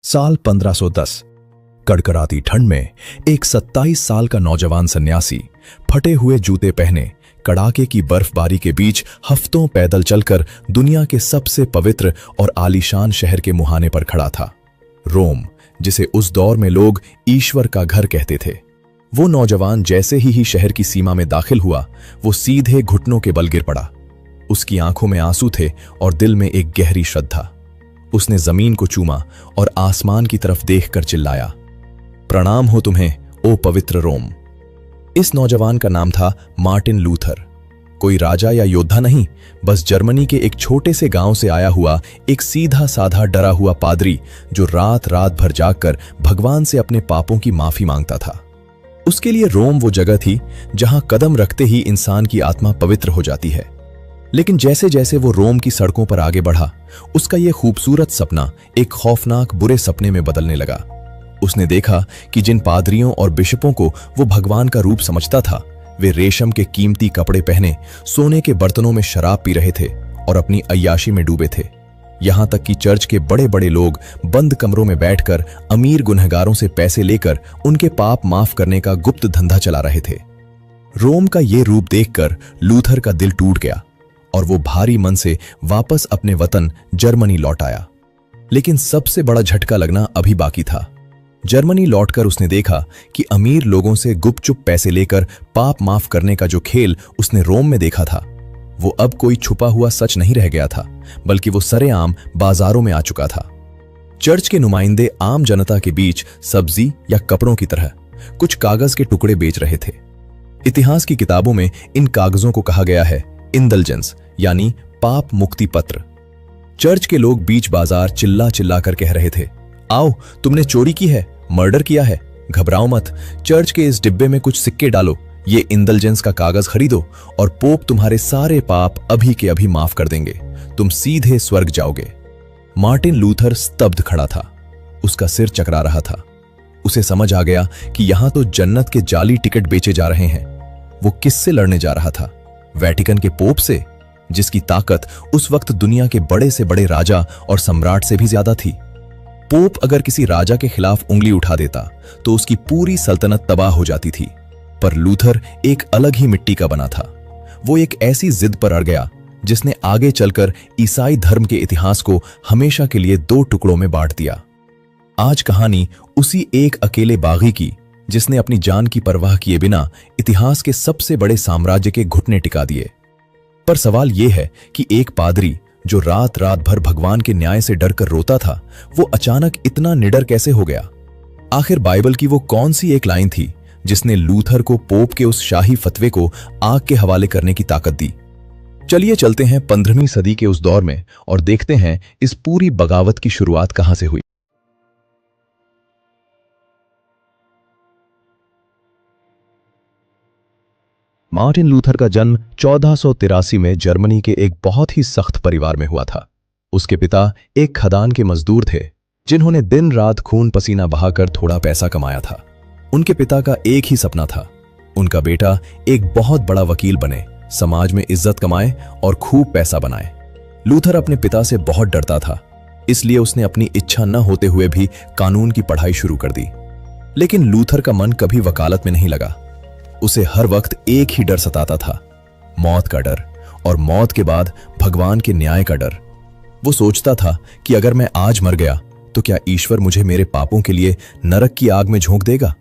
साल 1510। कड़कड़ाती ठंड में एक 27 साल का नौजवान सन्यासी फटे हुए जूते पहने कड़ाके की बर्फबारी के बीच हफ्तों पैदल चलकर दुनिया के सबसे पवित्र और आलीशान शहर के मुहाने पर खड़ा था। रोम, जिसे उस दौर में लोग ईश्वर का घर कहते थे। वो नौजवान जैसे ही शहर की सीमा में दाखिल हुआ, वो सीधे घुटनों के बल गिर पड़ा। उसकी आंखों में आंसू थे और दिल में एक गहरी श्रद्धा। उसने जमीन को चूमा और आसमान की तरफ देखकर चिल्लाया, प्रणाम हो तुम्हें, ओ पवित्र रोम। इस नौजवान का नाम था मार्टिन लूथर। कोई राजा या योद्धा नहीं, बस जर्मनी के एक छोटे से गांव से आया हुआ एक सीधा साधा डरा हुआ पादरी, जो रात रात भर जागकर भगवान से अपने पापों की माफी मांगता था। उसके लिए रोम वो जगह थी जहां कदम रखते ही इंसान की आत्मा पवित्र हो जाती है। लेकिन जैसे जैसे वो रोम की सड़कों पर आगे बढ़ा, उसका ये खूबसूरत सपना एक खौफनाक बुरे सपने में बदलने लगा। उसने देखा कि जिन पादरियों और बिशपों को वो भगवान का रूप समझता था, वे रेशम के कीमती कपड़े पहने सोने के बर्तनों में शराब पी रहे थे और अपनी अय्याशी में डूबे थे। यहां तक कि चर्च के बड़े बड़े लोग बंद कमरों में बैठकर अमीर गुनहगारों से पैसे लेकर उनके पाप माफ करने का गुप्त धंधा चला रहे थे। रोम का ये रूप देखकर लूथर का दिल टूट गया और वो भारी मन से वापस अपने वतन जर्मनी लौट आया। लेकिन सबसे बड़ा झटका लगना अभी बाकी था। जर्मनी लौटकर उसने देखा कि अमीर लोगों से गुपचुप पैसे लेकर पाप माफ करने का जो खेल उसने रोम में देखा था, वो अब कोई छुपा हुआ सच नहीं रह गया था, बल्कि वो सरेआम बाजारों में आ चुका था। चर्च के नुमाइंदे आम जनता के बीच सब्जी या कपड़ों की तरह कुछ कागज के टुकड़े बेच रहे थे। इतिहास की किताबों में इन कागजों को कहा गया है इंडल्जेंस, यानी पाप मुक्ति पत्र। चर्च के लोग बीच बाजार चिल्ला चिल्ला कर कह रहे थे, आओ, तुमने चोरी की है, मर्डर किया है, घबराओ मत, चर्च के इस डिब्बे में कुछ सिक्के डालो, ये इंडल्जेंस का कागज खरीदो और पोप तुम्हारे सारे पाप अभी के अभी माफ कर देंगे, तुम सीधे स्वर्ग जाओगे। मार्टिन लूथर स्तब्ध खड़ा था। उसका सिर चकरा रहा था। उसे समझ आ गया कि यहां तो जन्नत के जाली टिकट बेचे जा रहे हैं। वो किससे लड़ने जा रहा था? वेटिकन के पोप से, जिसकी ताकत उस वक्त दुनिया के बड़े से बड़े राजा और सम्राट से भी ज्यादा थी। पोप अगर किसी राजा के खिलाफ उंगली उठा देता तो उसकी पूरी सल्तनत तबाह हो जाती थी। पर लूथर एक अलग ही मिट्टी का बना था। वो एक ऐसी जिद पर अड़ गया जिसने आगे चलकर ईसाई धर्म के इतिहास को हमेशा के लिए दो टुकड़ों में बांट दिया। आज कहानी उसी एक अकेले बागी की, जिसने अपनी जान की परवाह किए बिना इतिहास के सबसे बड़े साम्राज्य के घुटने टिका दिए। पर सवाल यह है कि एक पादरी जो रात रात भर भगवान के न्याय से डरकर रोता था, वो अचानक इतना निडर कैसे हो गया? आखिर बाइबल की वो कौन सी एक लाइन थी जिसने लूथर को पोप के उस शाही फतवे को आग के हवाले करने की ताकत दी? चलिए चलते हैं 15वीं सदी के उस दौर में और देखते हैं इस पूरी बगावत की शुरुआत कहां से हुई। मार्टिन लूथर का जन्म 1483 में जर्मनी के एक बहुत ही सख्त परिवार में हुआ था। उसके पिता एक खदान के मजदूर थे, जिन्होंने दिन रात खून पसीना बहाकर थोड़ा पैसा कमाया था। उनके पिता का एक ही सपना था, उनका बेटा एक बहुत बड़ा वकील बने, समाज में इज्जत कमाए और खूब पैसा बनाए। लूथर अपने पिता से बहुत डरता था, इसलिए उसने अपनी इच्छा न होते हुए भी कानून की पढ़ाई शुरू कर दी। लेकिन लूथर का मन कभी वकालत में नहीं लगा। उसे हर वक्त एक ही डर सताता था, मौत का डर, और मौत के बाद भगवान के न्याय का डर। वो सोचता था कि अगर मैं आज मर गया तो क्या ईश्वर मुझे मेरे पापों के लिए नरक की आग में झोंक देगा?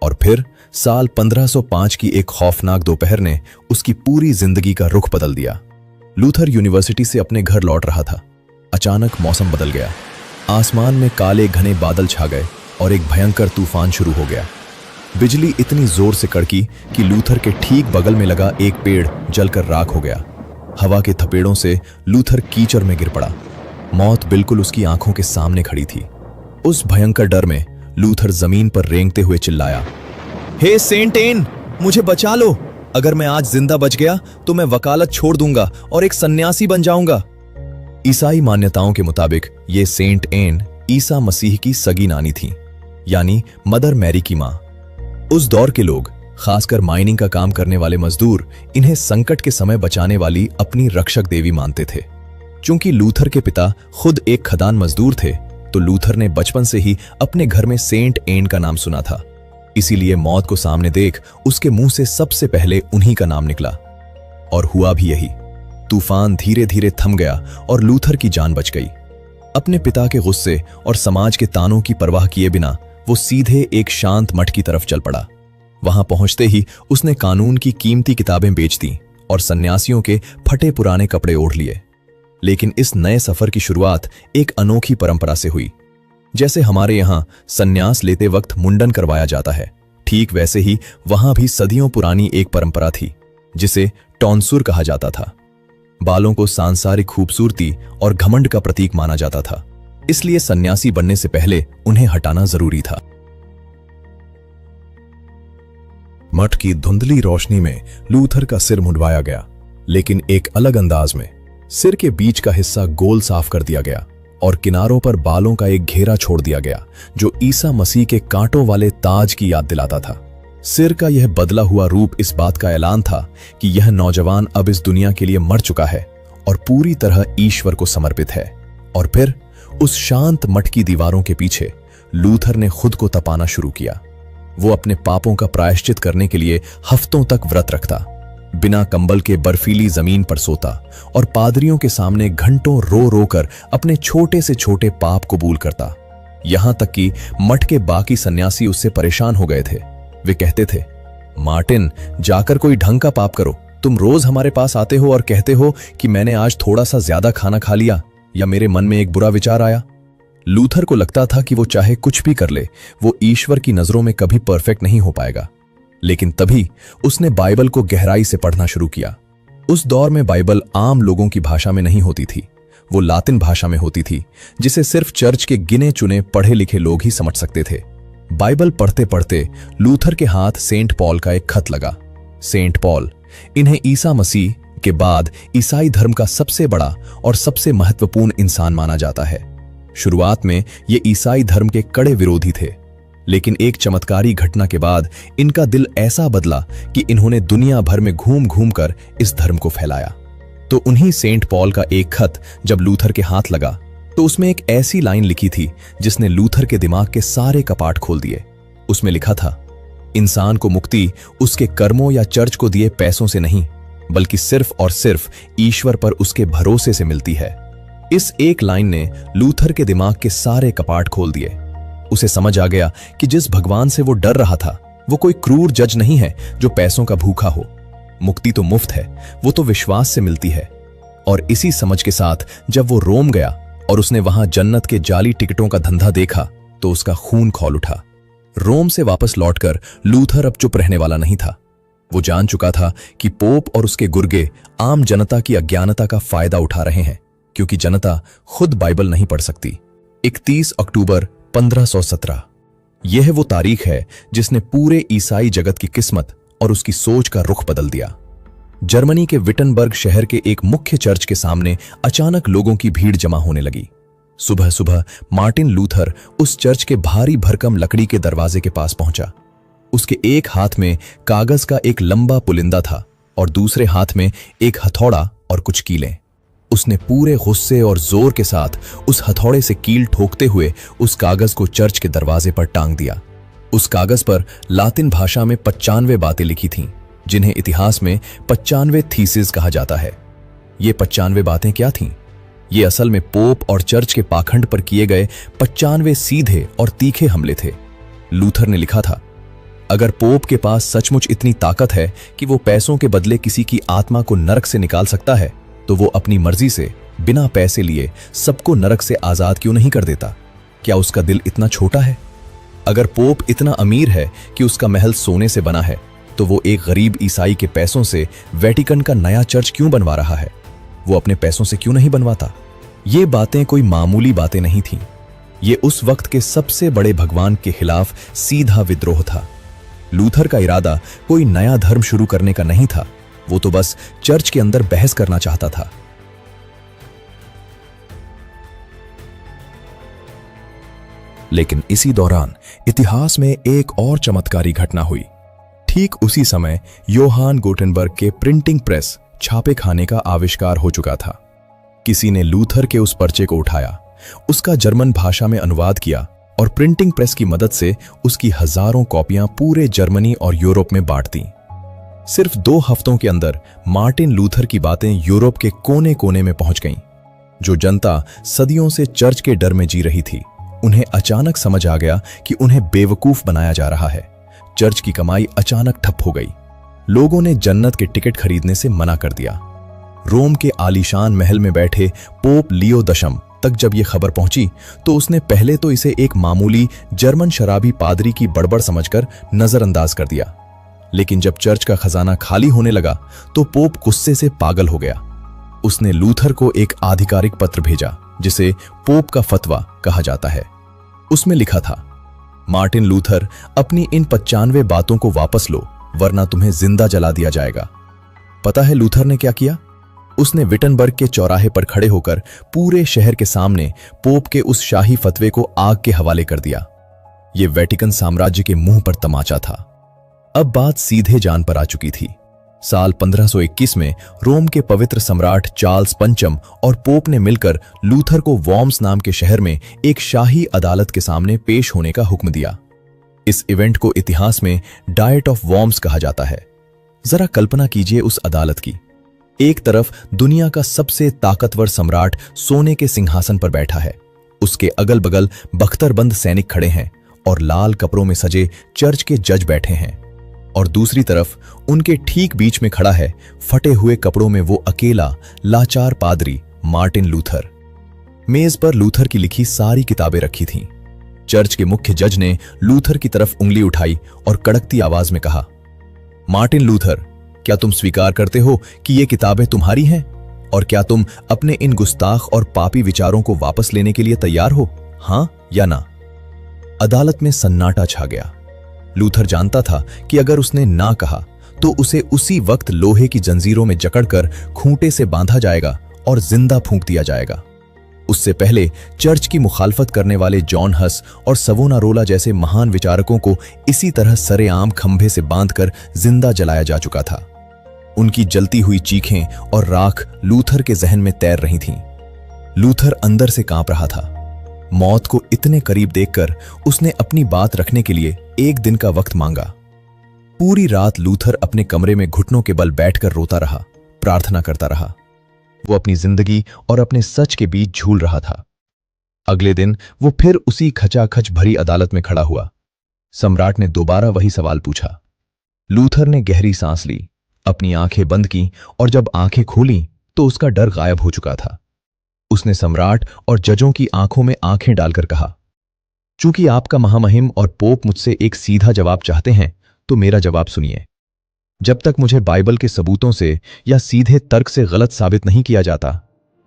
और फिर साल 1505 की एक खौफनाक दोपहर ने उसकी पूरी जिंदगी का रुख बदल दिया। लूथर यूनिवर्सिटी से अपने घर लौट रहा था। अचानक मौसम बदल गया। आसमान में काले घने बादल छा गए और एक भयंकर तूफान शुरू हो गया। बिजली इतनी जोर से कड़की कि लूथर के ठीक बगल में लगा एक पेड़ जलकर राख हो गया। हवा के थपेड़ों से लूथर कीचड़ में गिर पड़ा। मौत बिल्कुल उसकी आंखों के सामने खड़ी थी। उस भयंकर डर में लूथर जमीन पर रेंगते हुए चिल्लाया, हे सेंट एन, मुझे बचा लो। अगर मैं आज जिंदा बच गया तो मैं वकालत छोड़ दूंगा और एक सन्यासी बन जाऊंगा। ईसाई मान्यताओं के मुताबिक ये सेंट एन ईसा मसीह की सगी नानी थी, यानी मदर मैरी की मां। उस दौर के लोग, खासकर माइनिंग का काम करने वाले मजदूर, इन्हें संकट के समय बचाने वाली अपनी रक्षक देवी मानते थे। चूंकि लूथर के पिता खुद एक खदान मजदूर थे, तो लूथर ने बचपन से ही अपने घर में सेंट एन का नाम सुना था, इसीलिए मौत को सामने देख उसके मुंह से सबसे पहले उन्हीं का नाम निकला। और हुआ भी यही। तूफान धीरे धीरे थम गया और लूथर की जान बच गई। अपने पिता के गुस्से और समाज के तानों की परवाह किए बिना वो सीधे एक शांत मठ की तरफ चल पड़ा। वहां पहुंचते ही उसने कानून की कीमती किताबें बेच दी और सन्यासियों के फटे पुराने कपड़े ओढ़ लिए। लेकिन इस नए सफर की शुरुआत एक अनोखी परंपरा से हुई। जैसे हमारे यहां सन्यास लेते वक्त मुंडन करवाया जाता है, ठीक वैसे ही वहां भी सदियों पुरानी एक परंपरा थी जिसे टॉन्सुर कहा जाता था। बालों को सांसारिक खूबसूरती और घमंड का प्रतीक माना जाता था, इसलिए सन्यासी बनने से पहले उन्हें हटाना जरूरी था। मठ की धुंधली रोशनी में लूथर का सिर मुंडवाया गया, लेकिन एक अलग अंदाज में। सिर के बीच का हिस्सा गोल साफ कर दिया गया और किनारों पर बालों का एक घेरा छोड़ दिया गया जो ईसा मसीह के कांटों वाले ताज की याद दिलाता था। सिर का यह बदला हुआ रूप इस बात का ऐलान था कि यह नौजवान अब इस दुनिया के लिए मर चुका है और पूरी तरह ईश्वर को समर्पित है। और फिर उस शांत मठ की दीवारों के पीछे लूथर ने खुद को तपाना शुरू किया। वो अपने पापों का प्रायश्चित करने के लिए हफ्तों तक व्रत रखता, बिना कंबल के बर्फीली जमीन पर सोता और पादरियों के सामने घंटों रो रो कर अपने छोटे से छोटे पाप कबूल करता। यहां तक कि मठ के बाकी सन्यासी उससे परेशान हो गए थे। वे कहते थे, मार्टिन, जाकर कोई ढंग का पाप करो। तुम रोज हमारे पास आते हो और कहते हो कि मैंने आज थोड़ा सा ज्यादा खाना खा लिया या मेरे मन में एक बुरा विचार आया। लूथर को लगता था कि वो चाहे कुछ भी कर ले, वो ईश्वर की नजरों में कभी परफेक्ट नहीं हो पाएगा। लेकिन तभी उसने बाइबल को गहराई से पढ़ना शुरू किया। उस दौर में बाइबल आम लोगों की भाषा में नहीं होती थी, वो लातिन भाषा में होती थी, जिसे सिर्फ चर्च के गिने चुने पढ़े लिखे लोग ही समझ सकते थे। बाइबल पढ़ते पढ़ते लूथर के हाथ सेंट पॉल का एक खत लगा। सेंट पॉल, इन्हें ईसा मसीह के बाद ईसाई धर्म का सबसे बड़ा और सबसे महत्वपूर्ण इंसान माना जाता है। शुरुआत में ये ईसाई धर्म के कड़े विरोधी थे, लेकिन एक चमत्कारी घटना के बाद इनका दिल ऐसा बदला कि इन्होंने दुनिया भर में घूम घूम कर इस धर्म को फैलाया। तो उन्हीं सेंट पॉल का एक खत जब लूथर के हाथ लगा तो उसमें एक ऐसी लाइन लिखी थी जिसने लूथर के दिमाग के सारे कपाट खोल दिए। उसमें लिखा था, इंसान को मुक्ति उसके कर्मों या चर्च को दिए पैसों से नहीं, बल्कि सिर्फ और सिर्फ ईश्वर पर उसके भरोसे से मिलती है। इस एक लाइन ने लूथर के दिमाग के सारे कपाट खोल दिए। उसे समझ आ गया कि जिस भगवान से वो डर रहा था वो कोई क्रूर जज नहीं है जो पैसों का भूखा हो। मुक्ति तो मुफ्त है, वो तो विश्वास से मिलती है। और इसी समझ के साथ जब वो रोम गया और उसने वहां जन्नत के जाली टिकटों का धंधा देखा तो उसका खून खौल उठा। रोम से वापस लौटकर लूथर अब चुप रहने वाला नहीं था। वो जान चुका था कि पोप और उसके गुर्गे आम जनता की अज्ञानता का फायदा उठा रहे हैं, क्योंकि जनता खुद बाइबल नहीं पढ़ सकती। 31 अक्टूबर 1517 यह वो तारीख है जिसने पूरे ईसाई जगत की किस्मत और उसकी सोच का रुख बदल दिया। जर्मनी के विटनबर्ग शहर के एक मुख्य चर्च के सामने अचानक लोगों की भीड़ जमा होने लगी। सुबह सुबह मार्टिन लूथर उस चर्च के भारी भरकम लकड़ी के दरवाजे के पास पहुंचा। उसके एक हाथ में कागज का एक लंबा पुलिंदा था और दूसरे हाथ में एक हथौड़ा और कुछ कीलें। उसने पूरे गुस्से और जोर के साथ उस हथौड़े से कील ठोकते हुए उस कागज को चर्च के दरवाजे पर टांग दिया। उस कागज पर लातिन भाषा में 95 बातें लिखी थीं, जिन्हें इतिहास में 95 थीसिस कहा जाता है। ये 95 बातें क्या थीं? ये असल में पोप और चर्च के पाखंड पर किए गए 95 सीधे और तीखे हमले थे। लूथर ने लिखा था, अगर पोप के पास सचमुच इतनी ताकत है कि वो पैसों के बदले किसी की आत्मा को नरक से निकाल सकता है, तो वो अपनी मर्जी से बिना पैसे लिए सबको नरक से आजाद क्यों नहीं कर देता? क्या उसका दिल इतना छोटा है? अगर पोप इतना अमीर है कि उसका महल सोने से बना है, तो वो एक गरीब ईसाई के पैसों से वेटिकन का नया चर्च क्यों बनवा रहा है? वो अपने पैसों से क्यों नहीं बनवाता? ये बातें कोई मामूली बातें नहीं थीं। ये उस वक्त के सबसे बड़े भगवान के खिलाफ सीधा विद्रोह था। लूथर का इरादा कोई नया धर्म शुरू करने का नहीं था, वो तो बस चर्च के अंदर बहस करना चाहता था। लेकिन इसी दौरान इतिहास में एक और चमत्कारी घटना हुई। ठीक उसी समय योहान गुटेनबर्ग के प्रिंटिंग प्रेस छापे खाने का आविष्कार हो चुका था। किसी ने लूथर के उस पर्चे को उठाया उसका जर्मन भाषा में अनुवाद किया और प्रिंटिंग प्रेस की मदद से उसकी हजारों कॉपियां पूरे जर्मनी और यूरोप में बांट दी। सिर्फ 2 हफ्तों के अंदर मार्टिन लूथर की बातें यूरोप के कोने कोने में पहुंच गईं। जो जनता सदियों से चर्च के डर में जी रही थी, उन्हें अचानक समझ आ गया कि उन्हें बेवकूफ बनाया जा रहा है। चर्च की कमाई अचानक ठप हो गई। लोगों ने जन्नत के टिकट खरीदने से मना कर दिया। रोम के आलीशान महल में बैठे पोप लियो दशम तक जब यह खबर पहुंची तो उसने पहले तो इसे एक मामूली जर्मन शराबी पादरी की बड़बड़ समझकर नजरअंदाज कर दिया, लेकिन जब चर्च का खजाना खाली होने लगा तो पोप गुस्से से पागल हो गया। उसने लूथर को एक आधिकारिक पत्र भेजा जिसे पोप का फतवा कहा जाता है। उसमें लिखा था, मार्टिन लूथर, अपनी इन 95 बातों को वापस लो वरना तुम्हें जिंदा जला दिया जाएगा। पता है लूथर ने क्या किया? उसने विटनबर्ग के चौराहे पर खड़े होकर पूरे शहर के सामने पोप के उस शाही फतवे को आग के हवाले कर दिया। यह वेटिकन साम्राज्य के मुंह पर तमाचा था। अब बात सीधे जान पर आ चुकी थी। साल 1521 में रोम के पवित्र सम्राट चार्ल्स पंचम और पोप ने मिलकर लूथर को वॉर्म्स नाम के शहर में एक शाही अदालत के सामने पेश होने का हुक्म दिया। इस इवेंट को इतिहास में डाइट ऑफ वॉर्म्स कहा जाता है। जरा कल्पना कीजिए उस अदालत की। एक तरफ दुनिया का सबसे ताकतवर सम्राट सोने के सिंहासन पर बैठा है, उसके अगल बगल बख्तरबंद सैनिक खड़े हैं और लाल कपड़ों में सजे चर्च के जज बैठे हैं, और दूसरी तरफ उनके ठीक बीच में खड़ा है फटे हुए कपड़ों में वो अकेला लाचार पादरी मार्टिन लूथर। मेज पर लूथर की लिखी सारी किताबें रखी थीं। चर्च के मुख्य जज ने लूथर की तरफ उंगली उठाई और कड़कती आवाज में कहा, मार्टिन लूथर, क्या तुम स्वीकार करते हो कि ये किताबें तुम्हारी हैं? और क्या तुम अपने इन गुस्ताख और पापी विचारों को वापस लेने के लिए तैयार हो, हां या ना? अदालत में सन्नाटा छा गया। लूथर जानता था कि अगर उसने ना कहा तो उसे उसी वक्त लोहे की जंजीरों में जकड़कर खूंटे से बांधा जाएगा और जिंदा फूंक दिया जाएगा। उससे पहले चर्च की मुखालफत करने वाले जॉन हस और सवोनारोला जैसे महान विचारकों को इसी तरह सरेआम खंभे से बांधकर जिंदा जलाया जा चुका था। उनकी जलती हुई चीखें और राख लूथर के जहन में तैर रही थीं। लूथर अंदर से कांप रहा था। मौत को इतने करीब देखकर उसने अपनी बात रखने के लिए 1 दिन का वक्त मांगा। पूरी रात लूथर अपने कमरे में घुटनों के बल बैठकर रोता रहा, प्रार्थना करता रहा। वो अपनी जिंदगी और अपने सच के बीच झूल रहा था। अगले दिन वो फिर उसी खचाखच भरी अदालत में खड़ा हुआ। सम्राट ने दोबारा वही सवाल पूछा। लूथर ने गहरी सांस ली, अपनी आंखें बंद की, और जब आंखें खोली तो उसका डर गायब हो चुका था। उसने सम्राट और जजों की आंखों में आंखें डालकर कहा, चूंकि आपका महामहिम और पोप मुझसे एक सीधा जवाब चाहते हैं तो मेरा जवाब सुनिए। जब तक मुझे बाइबल के सबूतों से या सीधे तर्क से गलत साबित नहीं किया जाता,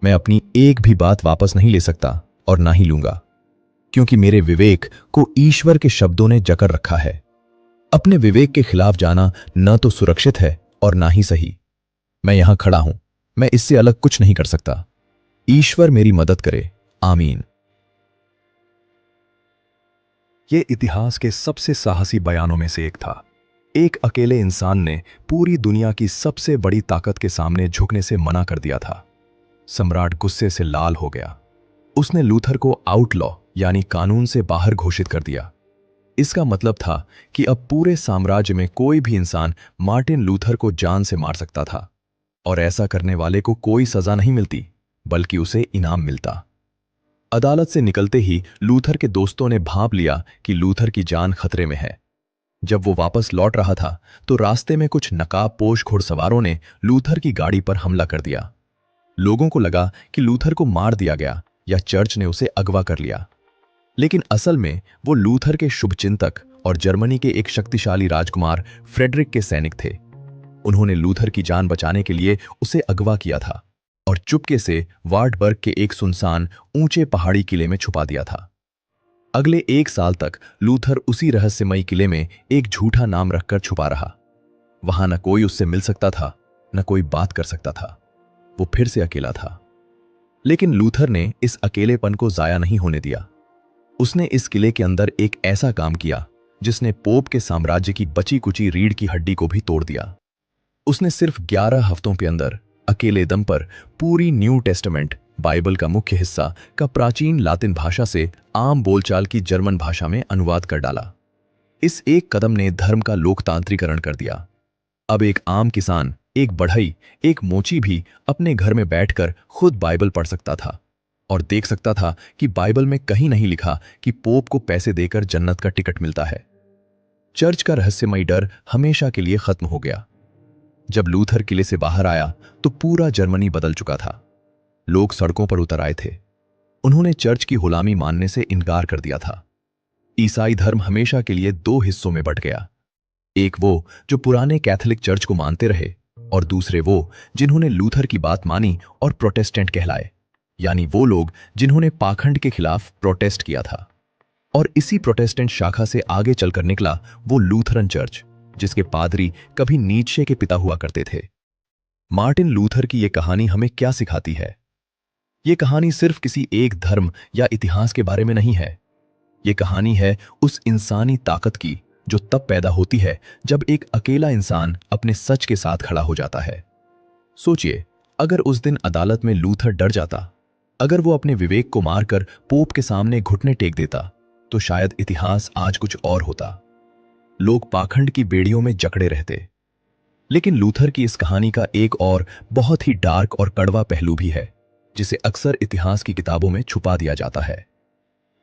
मैं अपनी एक भी बात वापस नहीं ले सकता और ना ही लूंगा, क्योंकि मेरे विवेक को ईश्वर के शब्दों ने जकड़ रखा है। अपने विवेक के खिलाफ जाना न तो सुरक्षित है और ना ही सही। मैं यहां खड़ा हूं, मैं इससे अलग कुछ नहीं कर सकता। ईश्वर मेरी मदद करे, आमीन। यह इतिहास के सबसे साहसी बयानों में से एक था। एक अकेले इंसान ने पूरी दुनिया की सबसे बड़ी ताकत के सामने झुकने से मना कर दिया था। सम्राट गुस्से से लाल हो गया। उसने लूथर को आउटलॉ यानी कानून से बाहर घोषित कर दिया। इसका मतलब था कि अब पूरे साम्राज्य में कोई भी इंसान मार्टिन लूथर को जान से मार सकता था, और ऐसा करने वाले को कोई सजा नहीं मिलती बल्कि उसे इनाम मिलता। अदालत से निकलते ही लूथर के दोस्तों ने भांप लिया कि लूथर की जान खतरे में है। जब वो वापस लौट रहा था तो रास्ते में कुछ नकाबपोश घुड़सवारों ने लूथर की गाड़ी पर हमला कर दिया। लोगों को लगा कि लूथर को मार दिया गया या चर्च ने उसे अगवा कर लिया, लेकिन असल में वो लूथर के शुभचिंतक और जर्मनी के एक शक्तिशाली राजकुमार फ्रेडरिक के सैनिक थे। उन्होंने लूथर की जान बचाने के लिए उसे अगवा किया था और चुपके से वार्टबर्ग के एक सुनसान ऊंचे पहाड़ी किले में छुपा दिया था। अगले 1 साल तक लूथर उसी रहस्यमयी किले में एक झूठा नाम रखकर छुपा रहा। वहां न कोई उससे मिल सकता था, न कोई बात कर सकता था। वो फिर से अकेला था। लेकिन लूथर ने इस अकेलेपन को जाया नहीं होने दिया। उसने इस किले के अंदर एक ऐसा काम किया जिसने पोप के साम्राज्य की बची कुची रीढ़ की हड्डी को भी तोड़ दिया। उसने सिर्फ 11 हफ्तों के अंदर अकेले दम पर पूरी न्यू टेस्टामेंट बाइबल का मुख्य हिस्सा का प्राचीन लातिन भाषा से आम बोलचाल की जर्मन भाषा में अनुवाद कर डाला। इस एक कदम ने धर्म का लोकतांत्रिकरण कर दिया। अब एक आम किसान, एक बढ़ई, एक मोची भी अपने घर में बैठकर खुद बाइबल पढ़ सकता था और देख सकता था कि बाइबल में कहीं नहीं लिखा कि पोप को पैसे देकर जन्नत का टिकट मिलता है। चर्च का रहस्यमयी डर हमेशा के लिए खत्म हो गया। जब लूथर किले से बाहर आया तो पूरा जर्मनी बदल चुका था। लोग सड़कों पर उतर आए थे। उन्होंने चर्च की गुलामी मानने से इनकार कर दिया था। ईसाई धर्म हमेशा के लिए दो हिस्सों में बंट गया। एक वो जो पुराने कैथोलिक चर्च को मानते रहे और दूसरे वो जिन्होंने लूथर की बात मानी और प्रोटेस्टेंट कहलाए, यानी वो लोग जिन्होंने पाखंड के खिलाफ प्रोटेस्ट किया था। और इसी प्रोटेस्टेंट शाखा से आगे चलकर निकला वो लूथरन चर्च, जिसके पादरी कभी नीत्शे के पिता हुआ करते थे। मार्टिन लूथर की यह कहानी हमें क्या सिखाती है? ये कहानी सिर्फ किसी एक धर्म या इतिहास के बारे में नहीं है। ये कहानी है उस इंसानी ताकत की जो तब पैदा होती है जब एक अकेला इंसान अपने सच के साथ खड़ा हो जाता है। सोचिए, अगर उस दिन अदालत में लूथर डर जाता, अगर वो अपने विवेक को मारकर पोप के सामने घुटने टेक देता, तो शायद इतिहास आज कुछ और होता। लोग पाखंड की बेड़ियों में जकड़े रहते। लेकिन लूथर की इस कहानी का एक और बहुत ही डार्क और कड़वा पहलू भी है, जिसे अक्सर इतिहास की किताबों में छुपा दिया जाता है।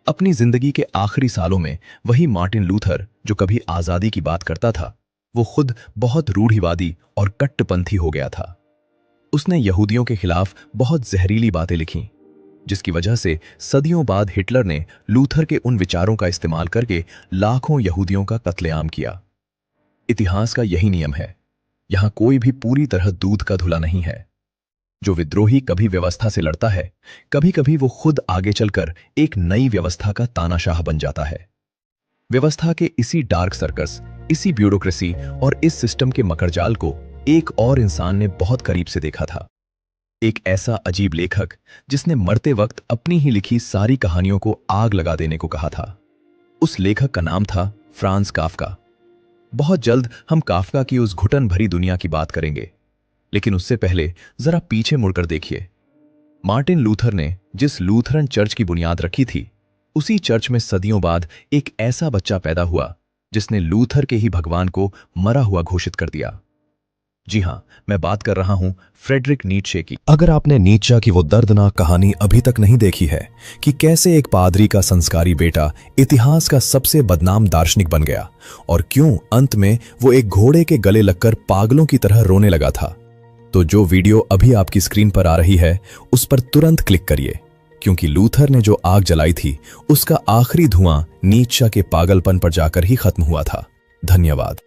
अपनी जिंदगी के आखिरी सालों में वही मार्टिन लूथर जो कभी आजादी की बात करता था, वो खुद बहुत रूढ़िवादी और कट्टरपंथी हो गया था। उसने यहूदियों के खिलाफ बहुत जहरीली बातें लिखीं, जिसकी वजह से सदियों बाद हिटलर ने लूथर के उन विचारों का इस्तेमाल करके लाखों यहूदियों का कत्लेआम किया। इतिहास का यही नियम है, यहां कोई भी पूरी तरह दूध का धुला नहीं है। जो विद्रोही कभी व्यवस्था से लड़ता है, कभी कभी वो खुद आगे चलकर एक नई व्यवस्था का तानाशाह बन जाता है। व्यवस्था के इसी डार्क सर्कस, इसी ब्यूरोक्रेसी और इस सिस्टम के मकड़जाल को एक और इंसान ने बहुत करीब से देखा था। एक ऐसा अजीब लेखक जिसने मरते वक्त अपनी ही लिखी सारी कहानियों को आग लगा देने को कहा था। उस लेखक का नाम था फ्रांज काफ्का। बहुत जल्द हम काफ्का की उस घुटन भरी दुनिया की बात करेंगे, लेकिन उससे पहले जरा पीछे मुड़कर देखिए। मार्टिन लूथर ने जिस लूथरन चर्च की बुनियाद रखी थी, उसी चर्च में सदियों बाद एक ऐसा बच्चा पैदा हुआ जिसने लूथर के ही भगवान को मरा हुआ घोषित कर दिया। जी हां, मैं बात कर रहा हूं फ्रेडरिक नीत्शे की। अगर आपने नीत्शे की वो दर्दनाक कहानी अभी तक नहीं देखी है कि कैसे एक पादरी का संस्कारी बेटा इतिहास का सबसे बदनाम दार्शनिक बन गया और क्यों अंत में वो एक घोड़े के गले लगकर पागलों की तरह रोने लगा था, तो जो वीडियो अभी आपकी स्क्रीन पर आ रही है उस पर तुरंत क्लिक करिए, क्योंकि लूथर ने जो आग जलाई थी उसका आखिरी धुआं नीत्शे के पागलपन पर जाकर ही खत्म हुआ था। धन्यवाद।